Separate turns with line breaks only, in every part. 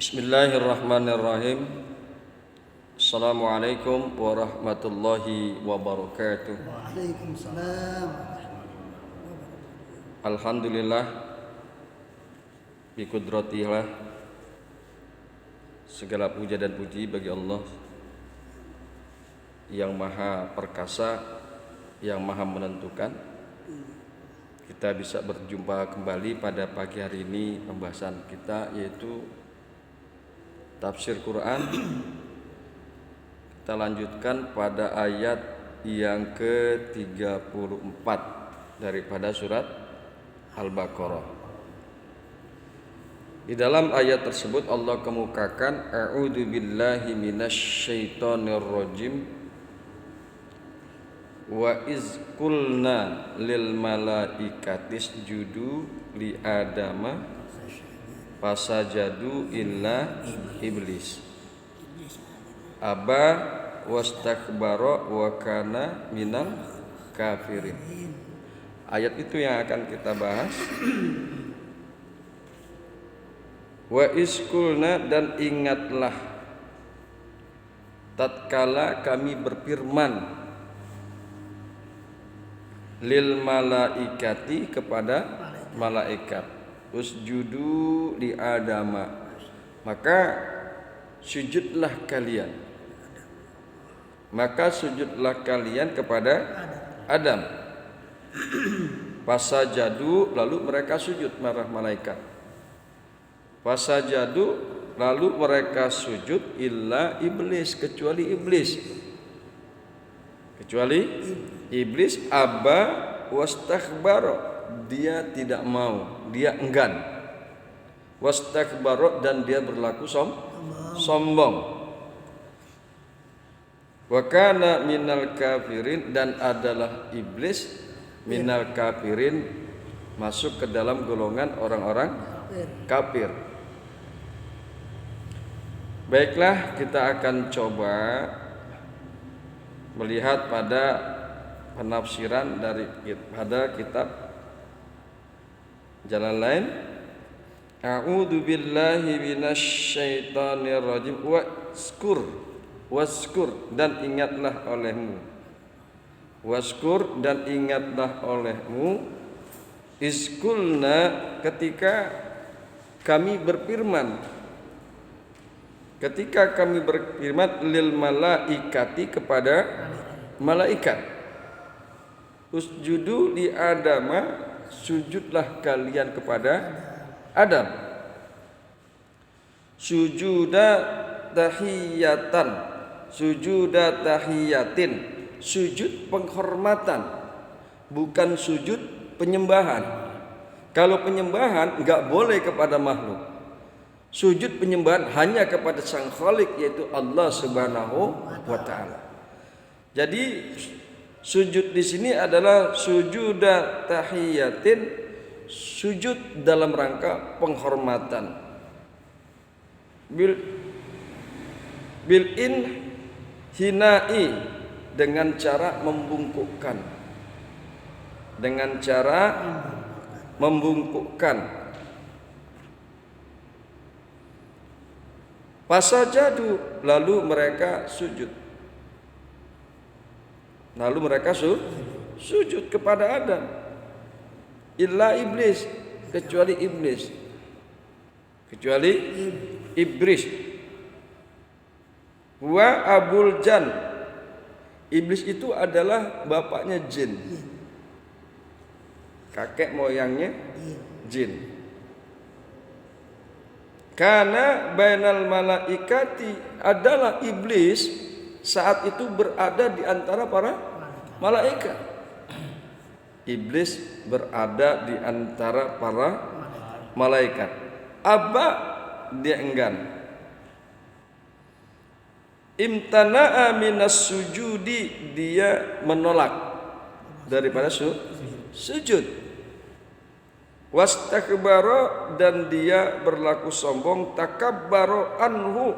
Bismillahirrahmanirrahim. Assalamualaikum warahmatullahi wabarakatuh.
Waalaikumsalam.
Alhamdulillah biqudratillah, segala puja dan puji bagi Allah yang maha perkasa, yang maha menentukan. Kita bisa berjumpa kembali pada pagi hari ini. Pembahasan kita yaitu tafsir Quran. Kita lanjutkan pada ayat yang ke-34 daripada surat Al-Baqarah. Di dalam ayat tersebut Allah kemukakan a'udzu billahi minasyaitonir rajim wa iz qulna lil malaikati isjudu li adama fasajadu illa iblis aba wastakbara wa kana minal kafirin. Ayat itu yang akan kita bahas. Wa iskulna, dan ingatlah tatkala kami berfirman lil malaikati, kepada malaikat, usjudu li adama, maka sujudlah kalian. Maka sujudlah kalian kepada Adam. Fasajadu, lalu mereka sujud, para malaikat. Fasajadu, lalu mereka sujud illa iblis, kecuali iblis. Kecuali iblis aba wastakbara, dia tidak mau, dia enggan. Wastakbara, dan dia berlaku sombong. Wa kana minal kafirin, dan adalah iblis minal kafirin, masuk ke dalam golongan orang-orang kafir. Baiklah, kita akan coba melihat pada penafsiran pada kitab Jalalain. A'udzu billahi minasyaitonir rajim. Waskur, dan ingatlah olehmu. Waskur, dan ingatlah olehmu. Iskulna, ketika kami berfirman. Ketika kami berfirman lil malaikati, kepada malaikat. Usjudu li adama, sujudlah kalian kepada Adam. Sujuda tahiyatan, sujuda tahiyatin, sujud penghormatan, bukan sujud penyembahan. Kalau penyembahan enggak boleh kepada makhluk. Sujud penyembahan hanya kepada Sang Khalik, yaitu Allah Subhanahu wa taala. Jadi sujud di sini adalah sujuda tahiyatin, sujud dalam rangka penghormatan. Bil hinai, dengan cara membungkukkan. Dengan cara membungkukkan. Fasajadu, lalu mereka sujud. Lalu mereka sujud kepada Adam. Illa iblis, kecuali iblis. Kecuali iblis. Wa abul jan, iblis itu adalah bapaknya jin, kakek moyangnya jin. Karena bainal malaikati, adalah iblis saat itu berada di antara para malaikat. Iblis berada di antara para malaikat. Aba, dia enggan. Imtana'a minas sujudi, dia menolak daripada sujud. Wastakbara, dan dia berlaku sombong. Takabbara anhu,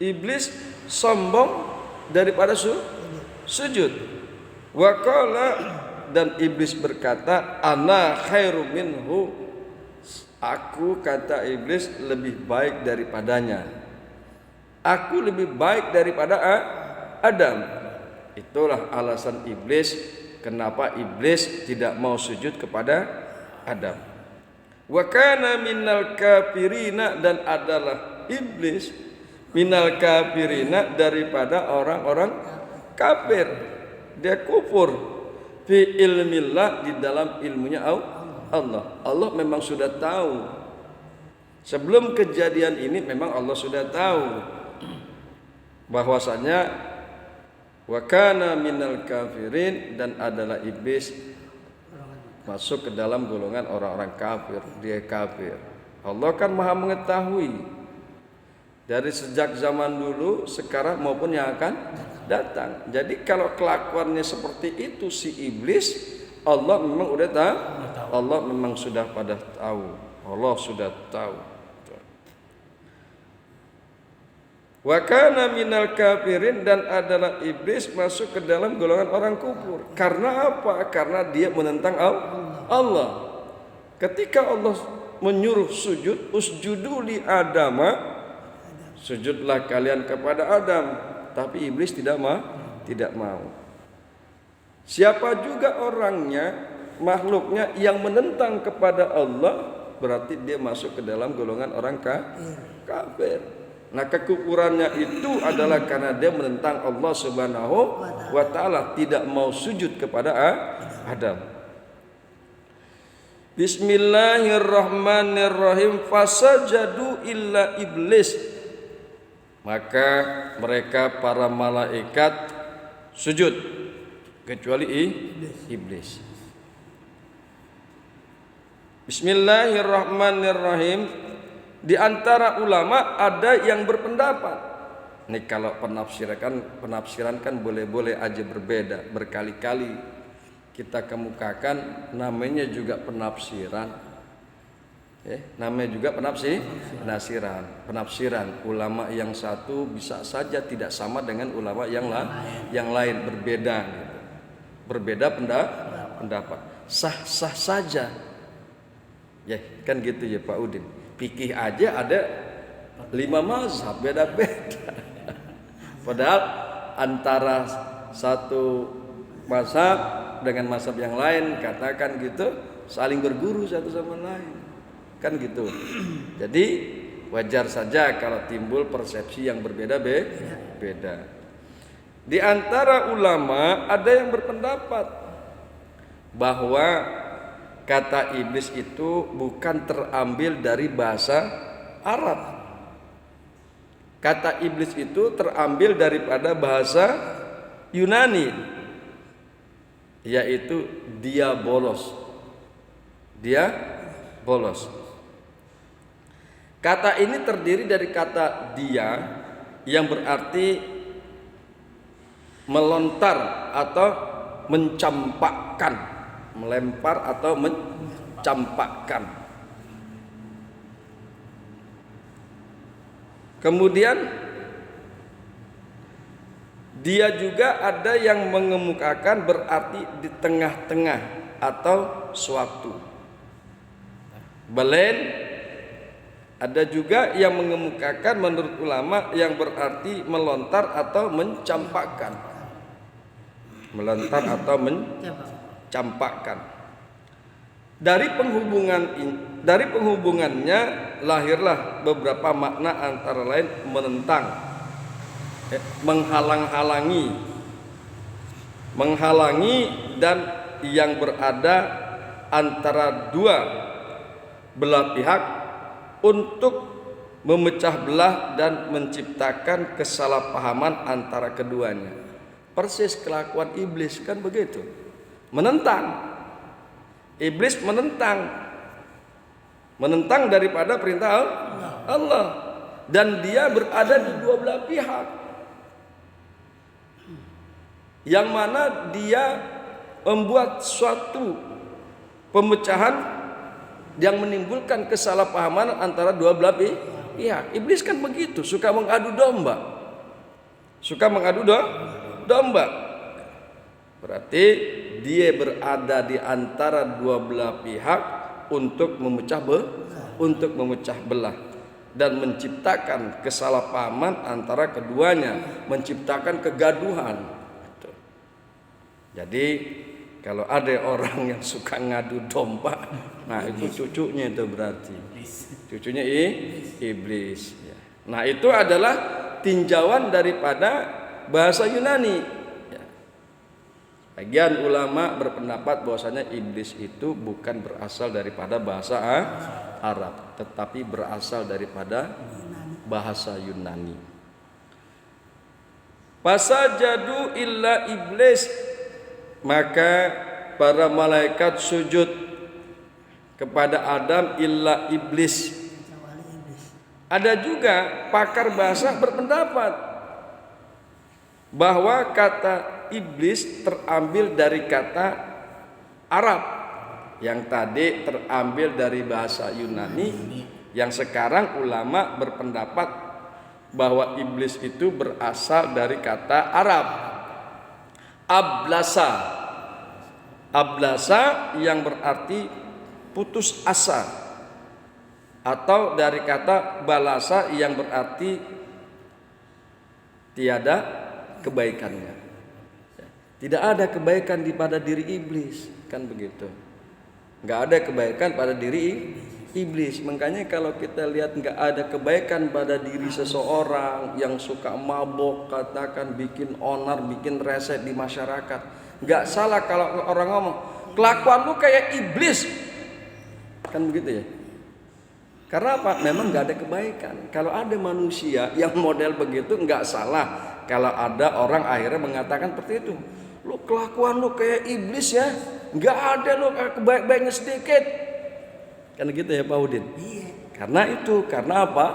iblis sombong daripada sujud. Wa qala, dan iblis berkata, ana khairum minhu, aku, kata iblis, lebih baik daripadanya. Aku lebih baik daripada Adam. Itulah alasan iblis kenapa iblis tidak mau sujud kepada Adam. Wa kana minal kafirina, dan adalah iblis minal kafirina, daripada orang-orang kafir. Dia kufur fi ilmillah, di dalam ilmunya Allah. Allah memang sudah tahu. Sebelum kejadian ini memang Allah sudah tahu bahwasanya wa kana minal kafirin, dan adalah iblis masuk ke dalam golongan orang-orang kafir. Dia kafir. Allah kan maha mengetahui dari sejak zaman dulu, sekarang maupun yang akan datang. Jadi kalau kelakuannya seperti itu si iblis, Allah memang udah tahu. Allah memang sudah pada tahu. Allah sudah tahu. Wa kana minal kafirin, dan adalah iblis masuk ke dalam golongan orang kufur. Karena apa? Karena dia menentang Allah. Ketika Allah menyuruh sujud, usjudu li Adama, sujudlah kalian kepada Adam, tapi iblis tidak mau. Siapa juga orangnya, makhluknya yang menentang kepada Allah, berarti dia masuk ke dalam golongan orang kafir. Nah, kekufurannya itu adalah karena dia menentang Allah Subhanahu wa ta'ala, tidak mau sujud kepada Adam. Bismillahirrahmanirrahim. Fasajadu illa iblis, maka mereka para malaikat sujud kecuali iblis. Bismillahirrahmanirrahim. Di antara ulama ada yang berpendapat, nih kalau penafsiran kan boleh-boleh aja berbeda, berkali-kali kita kemukakan, namanya juga penafsiran. Namanya juga penafsiran. Ulama yang satu bisa saja tidak sama dengan ulama yang lain, berbeda gitu. Berbeda pendapat. Sah-sah saja. Ya, kan gitu ya Pak Udin. Fikih aja ada 5 mazhab beda-beda. Padahal antara satu mazhab dengan mazhab yang lain, katakan gitu, saling berguru satu sama lain. Kan gitu. Jadi wajar saja kalau timbul persepsi yang berbeda-beda. Di antara ulama ada yang berpendapat bahwa kata iblis itu bukan terambil dari bahasa Arab. Kata iblis itu terambil daripada bahasa Yunani, yaitu diabolos. Diabolos. Kata ini terdiri dari kata dia, yang berarti melontar atau mencampakkan, melempar atau mencampakkan. Kemudian dia juga ada yang mengemukakan berarti di tengah-tengah atau suatu. Belen ada juga yang mengemukakan menurut ulama yang berarti melontar atau mencampakkan. Melontar atau campakkan. Dari penghubungannya lahirlah beberapa makna, antara lain menentang, menghalangi, dan yang berada antara dua belah pihak untuk memecah belah dan menciptakan kesalahpahaman antara keduanya. Persis kelakuan iblis kan begitu. Menentang. Iblis menentang daripada perintah Allah, dan dia berada di dua belah pihak, yang mana dia membuat suatu pemecahan yang menimbulkan kesalahpahaman antara dua belah pihak. Iblis kan begitu, suka mengadu domba. Berarti dia berada di antara dua belah pihak untuk memecah belah dan menciptakan kesalahpahaman antara keduanya, menciptakan kegaduhan. Jadi kalau ada orang yang suka ngadu domba, nah itu cucunya itu berarti. Cucunya iblis. Nah itu adalah tinjauan daripada bahasa Yunani. Bagian ulama berpendapat bahwasanya iblis itu bukan berasal daripada bahasa Arab, tetapi berasal daripada bahasa Yunani. Fasajadu illa iblis, maka para malaikat sujud kepada Adam illa iblis. Ada juga pakar bahasa berpendapat bahwa kata iblis terambil dari kata Arab yang tadi terambil dari bahasa Yunani, yang sekarang ulama berpendapat bahwa iblis itu berasal dari kata Arab ablasa. Ablasa yang berarti putus asa, atau dari kata balasa yang berarti tiada kebaikannya. Tidak ada kebaikan pada diri iblis, kan begitu. Nggak ada kebaikan pada diri iblis. Makanya kalau kita lihat nggak ada kebaikan pada diri seseorang yang suka mabok, katakan bikin onar, bikin rese di masyarakat, nggak salah kalau orang ngomong kelakuan lu kayak iblis, kan begitu ya. Karena apa? Memang nggak ada kebaikan. Kalau ada manusia yang model begitu, nggak salah kalau ada orang akhirnya mengatakan seperti itu. Lu kelakuan lu kayak iblis ya, nggak ada lu kebaik-baiknya sedikit, kan gitu ya Pak Udin. Karena apa?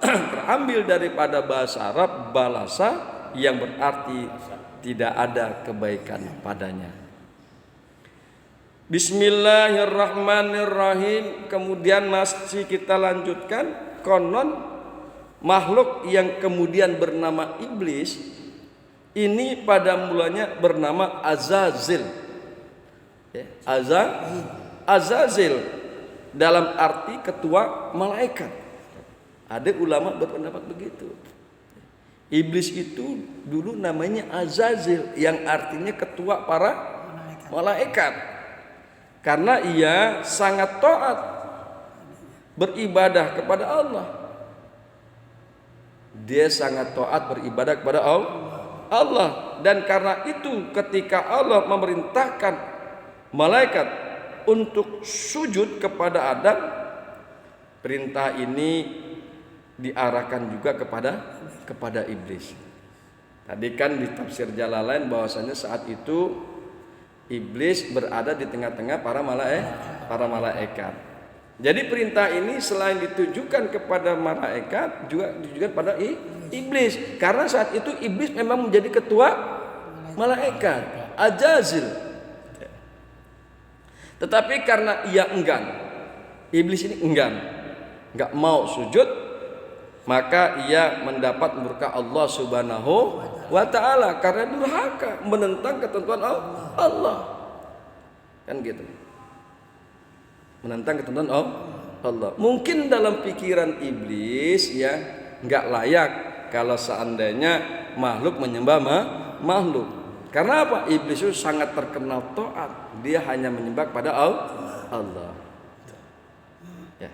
Terambil daripada bahasa Arab balasa yang berarti tidak ada kebaikan padanya. Bismillahirrahmanirrahim. Kemudian masih kita lanjutkan, konon makhluk yang kemudian bernama iblis ini pada mulanya bernama Azazil. Azazil dalam arti ketua malaikat. Ada ulama berpendapat begitu. Iblis itu dulu namanya Azazil, yang artinya ketua para malaikat. Karena ia sangat taat beribadah kepada Allah. Dia sangat taat beribadah kepada Allah, dan karena itu ketika Allah memerintahkan malaikat untuk sujud kepada Adam, perintah ini diarahkan juga kepada iblis. Tadi kan di tafsir Jalalain bahwasanya saat itu iblis berada di tengah-tengah para malaikat. Jadi perintah ini selain ditujukan kepada malaikat juga ditujukan pada iblis, karena saat itu iblis memang menjadi ketua malaikat, Azazil. Tetapi karena ia enggan, iblis ini enggak mau sujud, maka ia mendapat murka Allah Subhanahu wa ta'ala karena durhaka menentang ketentuan Allah. Kan gitu. Menentang ketentuan Allah. Mungkin dalam pikiran iblis ya enggak layak kalau seandainya makhluk menyembah makhluk. Karena apa? Iblis itu sangat terkenal taat. Dia hanya menyembah pada Allah. Ya.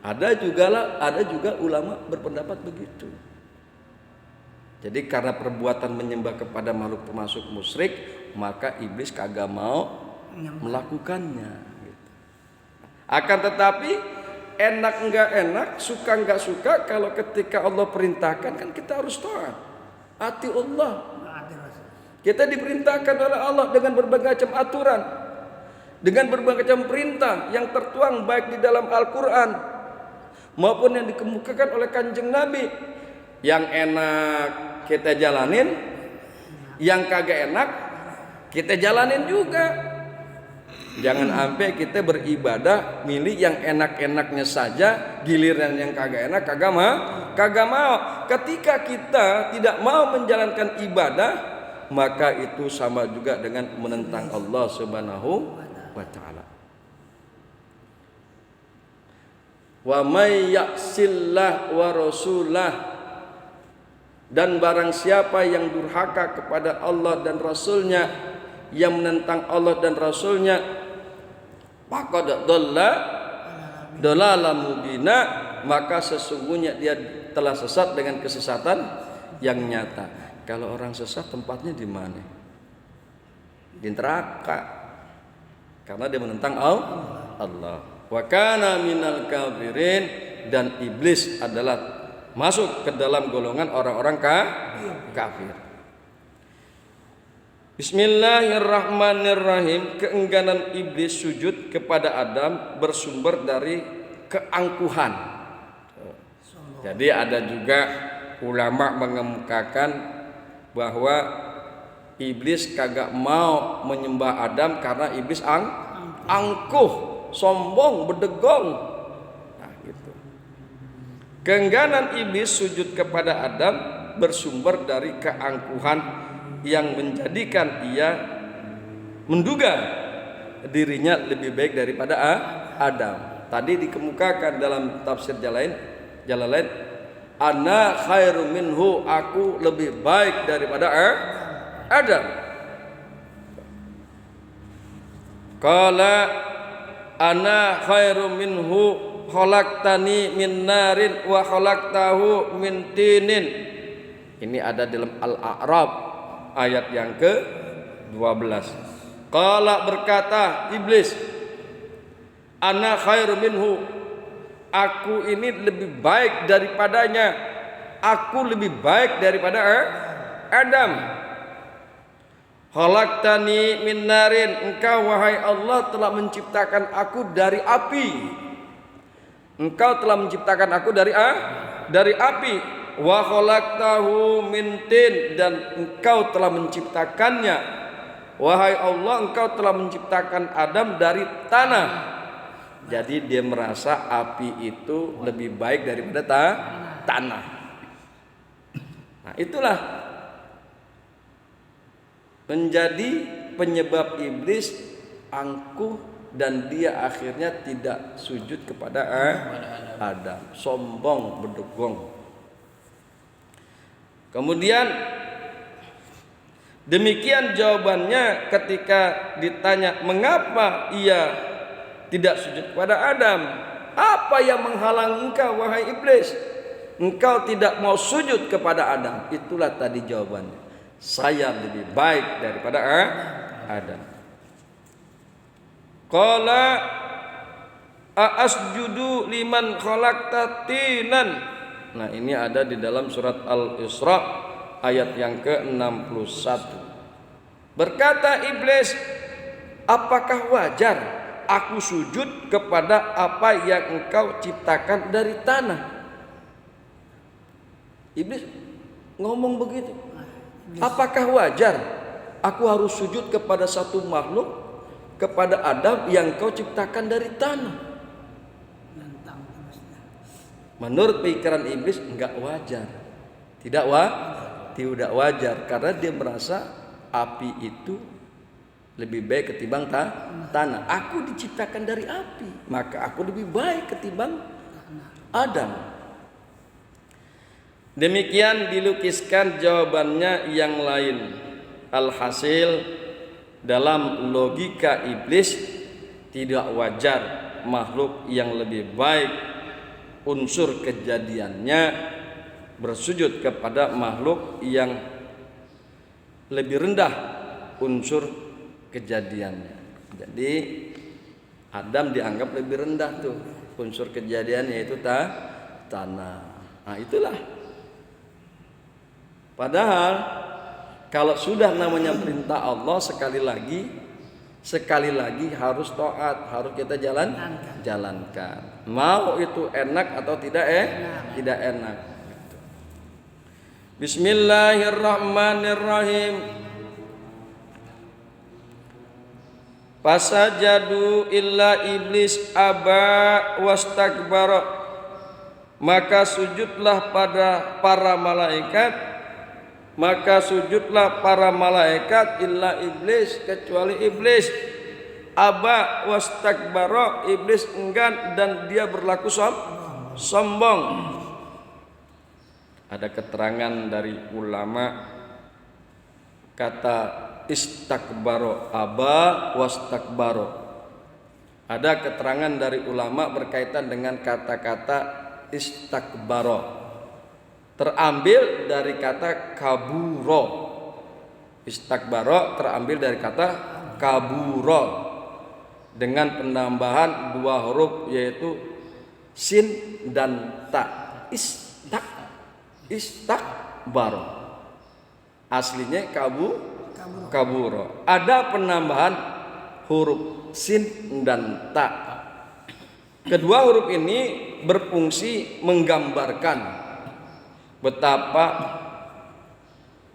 Ada juga ulama berpendapat begitu. Jadi karena perbuatan menyembah kepada makhluk termasuk musyrik, maka iblis kagak mau melakukannya. Gitu. Akan tetapi enak enggak enak, suka enggak suka, kalau ketika Allah perintahkan kan kita harus taat. Ati Allah. Kita diperintahkan oleh Allah dengan berbagai macam aturan, dengan berbagai macam perintah yang tertuang baik di dalam Al-Quran maupun yang dikemukakan oleh Kanjeng Nabi. Yang enak kita jalanin, yang kagak enak kita jalanin juga. Jangan sampai kita beribadah milih yang enak-enaknya saja, giliran yang kagak enak kagak mau. Ketika kita tidak mau menjalankan ibadah, maka itu sama juga dengan menentang Allah Subhanahu wa taala. Wa may ya'sillah wa rasulah, dan barang siapa yang durhaka kepada Allah dan Rasulnya, yang menentang Allah dan Rasulnya, faqad dhalla mubina, maka sesungguhnya dia telah sesat dengan kesesatan yang nyata. Kalau orang sesat tempatnya di mana? Di neraka, karena dia menentang Allah. Wa kana minal kafirin, dan iblis adalah masuk ke dalam golongan orang-orang kafir. Bismillahirrahmanirrahim. Keengganan iblis sujud kepada Adam bersumber dari keangkuhan. Jadi ada juga ulama mengemukakan bahwa iblis kagak mau menyembah Adam karena iblis angkuh, sombong, bedegong. Nah, gitu. Keengganan iblis sujud kepada Adam bersumber dari keangkuhan yang menjadikan ia menduga dirinya lebih baik daripada Adam. Tadi dikemukakan dalam tafsir Jalalain, ana khairu minhu, aku lebih baik daripada Adam. Qala ana khairu minhu khalaqtani min narin wa khalaqtahu min tinin. Ini ada dalam Al-A'raf ayat yang ke-12. Qala, berkata iblis, ana khairu minhu, aku ini lebih baik daripadanya, aku lebih baik daripada Adam. Khalaqtani min narin, engkau wahai Allah telah menciptakan aku dari api. Engkau telah menciptakan aku dari api. Wa khalaqtahu min tin, dan engkau telah menciptakannya, wahai Allah, engkau telah menciptakan Adam dari tanah. Jadi dia merasa api itu lebih baik daripada tanah. Nah, itulah menjadi penyebab iblis angkuh dan dia akhirnya tidak sujud kepada Adam, sombong, bedegong. Kemudian demikian jawabannya ketika ditanya mengapa ia tidak sujud kepada Adam. Apa yang menghalangi engkau wahai iblis? Engkau tidak mau sujud kepada Adam. Itulah tadi jawabannya. Saya lebih baik daripada Adam. Qala asjudu liman khalaqta tinan. Nah, ini ada di dalam surat Al-Isra ayat yang ke-61. Berkata iblis, apakah wajar aku sujud kepada apa yang engkau ciptakan dari tanah? Iblis ngomong begitu. Apakah wajar aku harus sujud kepada satu makhluk, kepada Adam yang engkau ciptakan dari tanah? Menurut pikiran iblis enggak wajar. Tidak wajar karena dia merasa api itu lebih baik ketimbang tanah. Aku diciptakan dari api, maka aku lebih baik ketimbang Adam. Demikian dilukiskan jawabannya yang lain. Alhasil dalam logika iblis tidak wajar makhluk yang lebih baik unsur kejadiannya bersujud kepada makhluk yang lebih rendah unsur kejadiannya. Jadi Adam dianggap lebih rendah tuh unsur kejadiannya, yaitu tanah. Nah, itulah. Padahal kalau sudah namanya perintah Allah, sekali lagi harus taat, harus kita jalankan. Mau itu enak atau tidak tidak enak. Bismillahirrahmanirrahim. Fasajadu illa iblis aba wastakbara, maka sujudlah pada para malaikat maka sujudlah para malaikat illa iblis, kecuali iblis. Aba wastakbara, iblis enggan dan dia berlaku sombong. Ada keterangan dari ulama kata istakbaro, aba wastakbaro. Ada keterangan dari ulama berkaitan dengan kata-kata istakbaro, terambil dari kata kaburo. Istakbaro terambil dari kata kaburo dengan penambahan dua huruf yaitu sin dan ta. Istakbaro aslinya kaburo. Ada penambahan huruf sin dan ta. Kedua huruf ini berfungsi menggambarkan betapa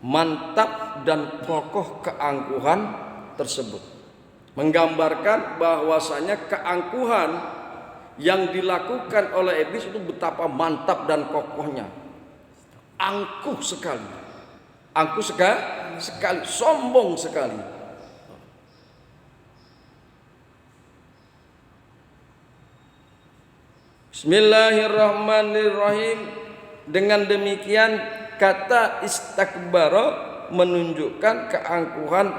mantap dan kokoh keangkuhan tersebut. Menggambarkan bahwasanya keangkuhan yang dilakukan oleh iblis itu betapa mantap dan kokohnya. Angkuh sekali. Angkuh sekali, sombong sekali. Bismillahirrahmanirrahim. Dengan demikian kata istakbara menunjukkan keangkuhan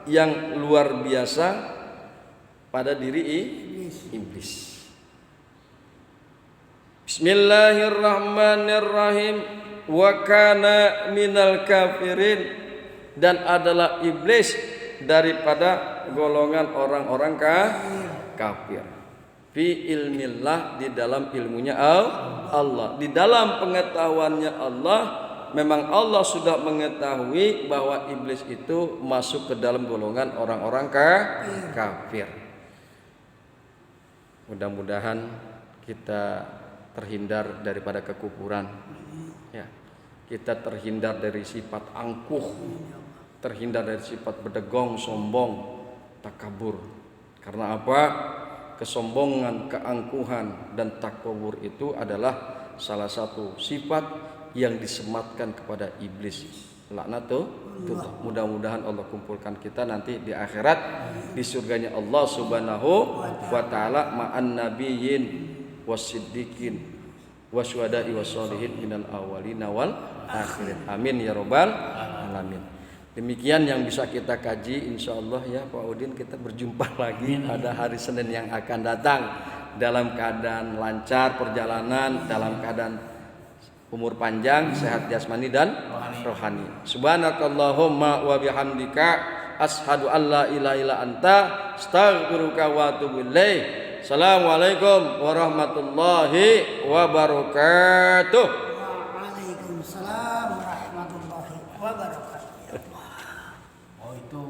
yang luar biasa pada diri iblis. Bismillahirrahmanirrahim. Wa kana minal kafirin, dan adalah iblis daripada golongan orang-orang kafir. Fi ilmillah, di dalam ilmunya Allah, di dalam pengetahuannya Allah, memang Allah sudah mengetahui bahwa iblis itu masuk ke dalam golongan orang-orang kafir. Mudah-mudahan kita terhindar daripada kekufuran, ya. Kita terhindar dari sifat angkuh, terhindar dari sifat berdegong, sombong, takabur. Karena apa? Kesombongan, keangkuhan dan takabur itu adalah salah satu sifat yang disematkan kepada iblis. Laknatullah. Mudah-mudahan Allah kumpulkan kita nanti di akhirat di surganya Allah Subhanahu wa taala ma'an nabiyyin wasiddiqin wasyuhada'i wassolihin minal awwalina wal akhirin. Amin ya rabbal alamin. Demikian yang bisa kita kaji, insyaallah ya Pak Udin, kita berjumpa lagi pada hari Senin yang akan datang dalam keadaan lancar perjalanan, dalam keadaan umur panjang, sehat jasmani dan rohani. Subhanakallahumma wa bihamdika asyhadu an la ilaha illa anta astaghfiruka wa atubu ilaik. Assalamualaikum warahmatullahi wabarakatuh.
Waalaikumsalam warahmatullahi wabarakatuh.
Oh itu